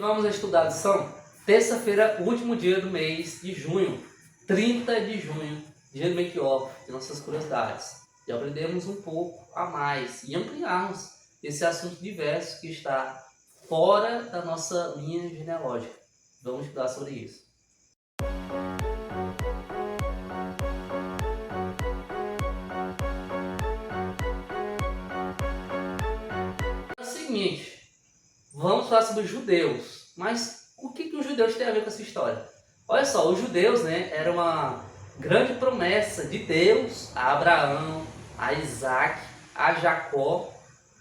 vamos estudar a lição terça-feira, último dia do mês de junho, 30 de junho, dia do make-off, de nossas curiosidades. E aprendemos um pouco a mais e ampliarmos esse assunto diverso que está fora da nossa linha genealógica. Vamos estudar sobre isso. É o seguinte, vamos falar sobre os judeus, mas o que os judeus têm a ver com essa história? Olha só, os judeus, era uma grande promessa de Deus a Abraão, a Isaac, a Jacó,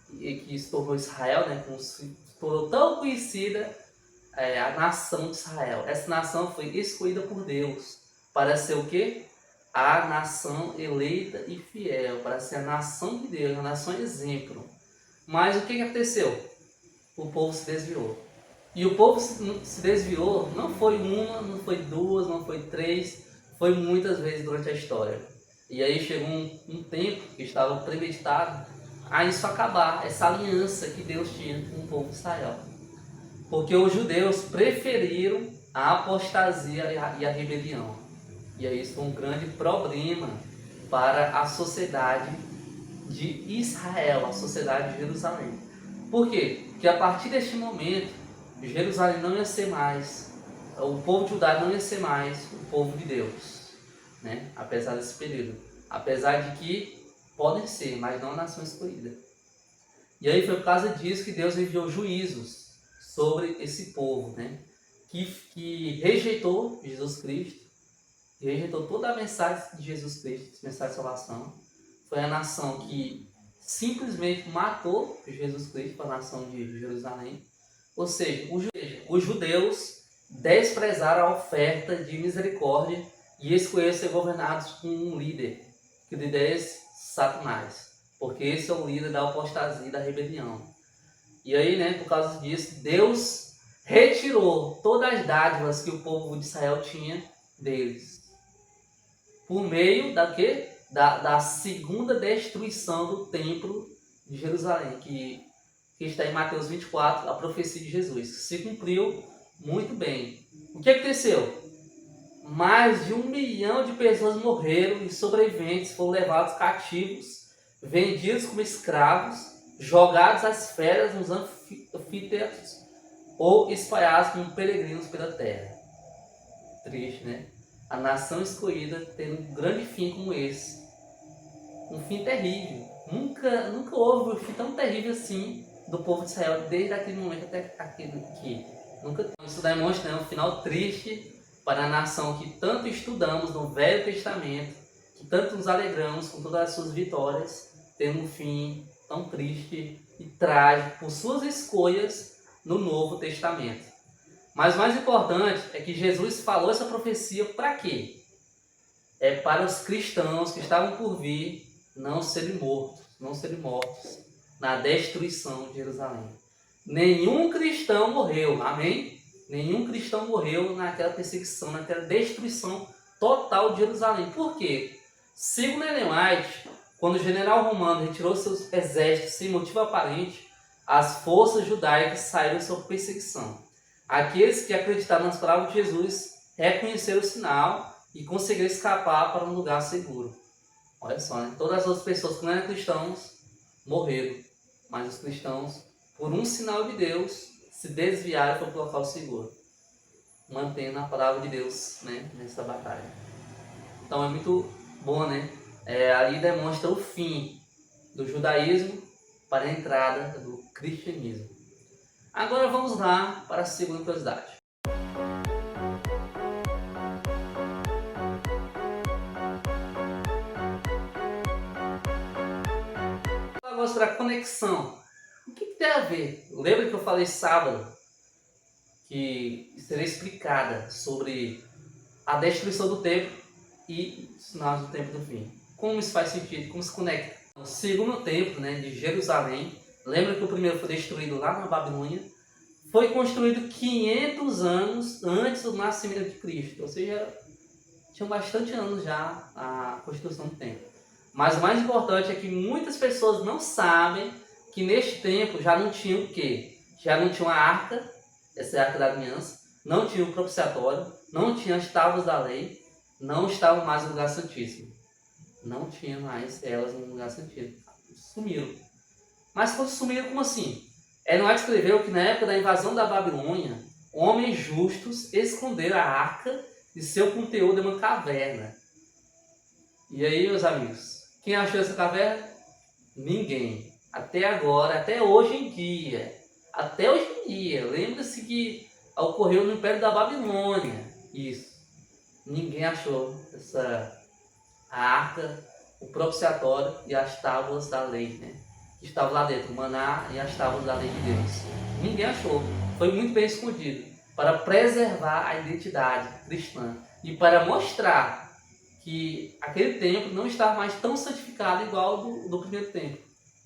que se tornou Israel, se tornou tão conhecida a nação de Israel. Essa nação foi escolhida por Deus para ser o quê? A nação eleita e fiel, para ser a nação de Deus, a nação exemplo. Mas o que aconteceu? O povo se desviou. E o povo se desviou, não foi uma, não foi duas, não foi três, foi muitas vezes durante a história. E aí chegou um tempo que estava premeditado a isso acabar, essa aliança que Deus tinha com o povo de Israel. Porque os judeus preferiram a apostasia e a rebelião. E aí isso foi um grande problema para a sociedade de Israel, a sociedade de Jerusalém. Por quê? Porque a partir deste momento, Jerusalém não ia ser mais, o povo de Judá não ia ser mais o povo de Deus, apesar desse período. Apesar de que podem ser, mas não a nação escolhida. E aí foi por causa disso que Deus enviou juízos sobre esse povo, que rejeitou Jesus Cristo, que rejeitou toda a mensagem de Jesus Cristo, mensagem de salvação. Foi a nação que simplesmente matou Jesus Cristo para a nação de Jerusalém. Ou seja, os judeus desprezaram a oferta de misericórdia e escolheram ser governados por um líder, que o líder é esse, Satanás, porque esse é o líder da apostasia e da rebelião. E aí, por causa disso, Deus retirou todas as dádivas que o povo de Israel tinha deles, por meio da segunda destruição do templo de Jerusalém, que está em Mateus 24, a profecia de Jesus, que se cumpriu muito bem. O que aconteceu? Mais de 1 milhão de pessoas morreram e sobreviventes foram levados cativos, vendidos como escravos, jogados às feras nos anfíteatros ou espalhados como peregrinos pela terra. Triste, A nação escolhida tendo um grande fim como esse. Um fim terrível. Nunca houve um fim tão terrível assim do povo de Israel, desde aquele momento até aquele aqui. Isso demonstra um final triste para a nação que tanto estudamos no Velho Testamento, que tanto nos alegramos com todas as suas vitórias, tendo um fim tão triste e trágico por suas escolhas no Novo Testamento. Mas o mais importante é que Jesus falou essa profecia para quê? É para os cristãos que estavam por vir não serem mortos na destruição de Jerusalém. Nenhum cristão morreu, amém? Nenhum cristão morreu naquela perseguição, naquela destruição total de Jerusalém. Por quê? Segundo Ellen White, quando o general romano retirou seus exércitos sem motivo aparente, as forças judaicas saíram sob perseguição. Aqueles que acreditaram nas palavras de Jesus reconheceram o sinal e conseguiram escapar para um lugar seguro. Olha só, todas as outras pessoas que não eram cristãos morreram, mas os cristãos, por um sinal de Deus, se desviaram e foram para o local seguro, mantendo a palavra de Deus nessa batalha. Então é muito bom, ali demonstra o fim do judaísmo para a entrada do cristianismo. Agora vamos lá para a segunda curiosidade. Vou mostrar a conexão. O que tem a ver? Lembra que eu falei sábado que seria explicada sobre a destruição do templo e os sinais do tempo do fim? Como isso faz sentido? Como se conecta? O segundo templo de Jerusalém, lembra que o primeiro foi destruído lá na Babilônia? Foi construído 500 anos antes do nascimento de Cristo, ou seja, tinham bastante anos já a construção do templo. Mas o mais importante é que muitas pessoas não sabem que neste tempo já não tinha o quê? Já não tinha uma arca, essa é a Arca da Aliança, não tinha o propiciatório, não tinha as tábuas da lei, não estavam mais no lugar santíssimo. Não tinha mais elas no lugar santíssimo. Sumiram. Mas sumiram como assim? Ellen White escreveu que na época da invasão da Babilônia, homens justos esconderam a arca de seu conteúdo em uma caverna. E aí, meus amigos, quem achou essa caverna? Ninguém. Até agora, até hoje em dia. Até hoje em dia. Lembra-se que ocorreu no Império da Babilônia. Isso. Ninguém achou a arca, o propiciatório e as tábuas da lei, né? Que estavam lá dentro, o maná e as tábuas da lei de Deus. Ninguém achou. Foi muito bem escondido para preservar a identidade cristã e para mostrar que aquele templo não estava mais tão santificado igual do primeiro templo.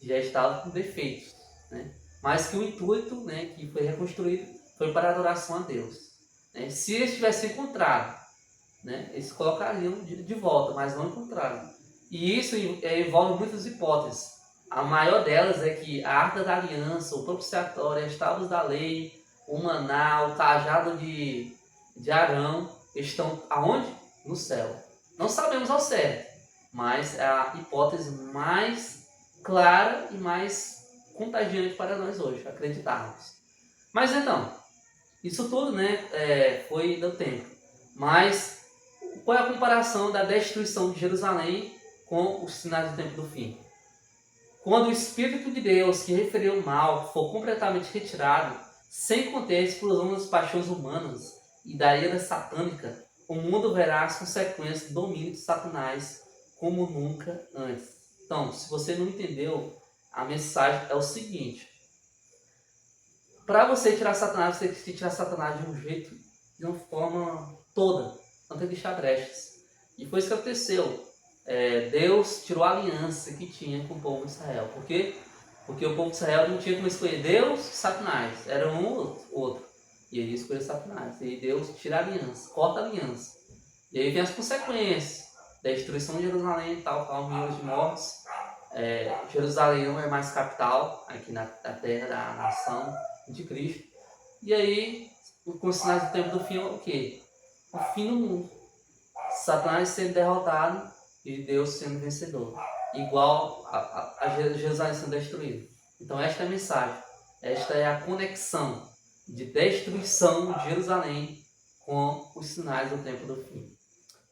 Já estava com defeitos, né? Mas que o intuito, né, que foi reconstruído foi para a adoração a Deus, né? Se eles tivessem encontrado, né, eles colocariam de volta, mas não encontraram. E isso envolve muitas hipóteses. A maior delas é que a Arca da Aliança, o propiciatório, as tábuas da lei, o maná, o cajado de Arão estão aonde? No céu. Não sabemos ao certo, mas é a hipótese mais clara e mais contagiante para nós hoje, acreditarmos. Mas então, isso tudo, né, foi do tempo. Mas qual é a comparação da destruição de Jerusalém com os sinais do tempo do fim? Quando o Espírito de Deus que referiu o mal for completamente retirado, sem conter a explosão das paixões humanas e da ira satânica, o mundo verá as consequências do domínio de Satanás como nunca antes. Então, se você não entendeu, a mensagem é o seguinte: para você tirar Satanás, você tem que tirar Satanás de um jeito, de uma forma toda, não tem que deixar brechas. E foi isso que aconteceu. Deus tirou a aliança que tinha com o povo de Israel. Por quê? Porque o povo de Israel não tinha como escolher Deus e Satanás. Era um ou outro. E ele escolheu Satanás. E Deus tira a aliança, corta a aliança. E aí vem as consequências. Destruição de Jerusalém e tal, milhões de mortos. Jerusalém não é mais capital, aqui na terra da nação de Cristo. E aí, com os sinais do tempo do fim, o quê? O fim do mundo. Satanás sendo derrotado e Deus sendo vencedor. Igual a Jerusalém sendo destruído. Então esta é a mensagem. Esta é a conexão de destruição de Jerusalém com os sinais do tempo do fim.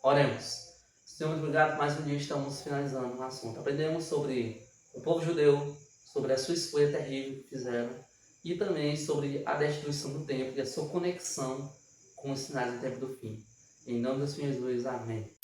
Oremos. Senhor, muito obrigado. Mais um dia estamos finalizando o assunto. Aprendemos sobre o povo judeu, sobre a sua escolha terrível que fizeram e também sobre a destruição do templo e a sua conexão com os sinais do tempo do fim. Em nome do Senhor Jesus, amém.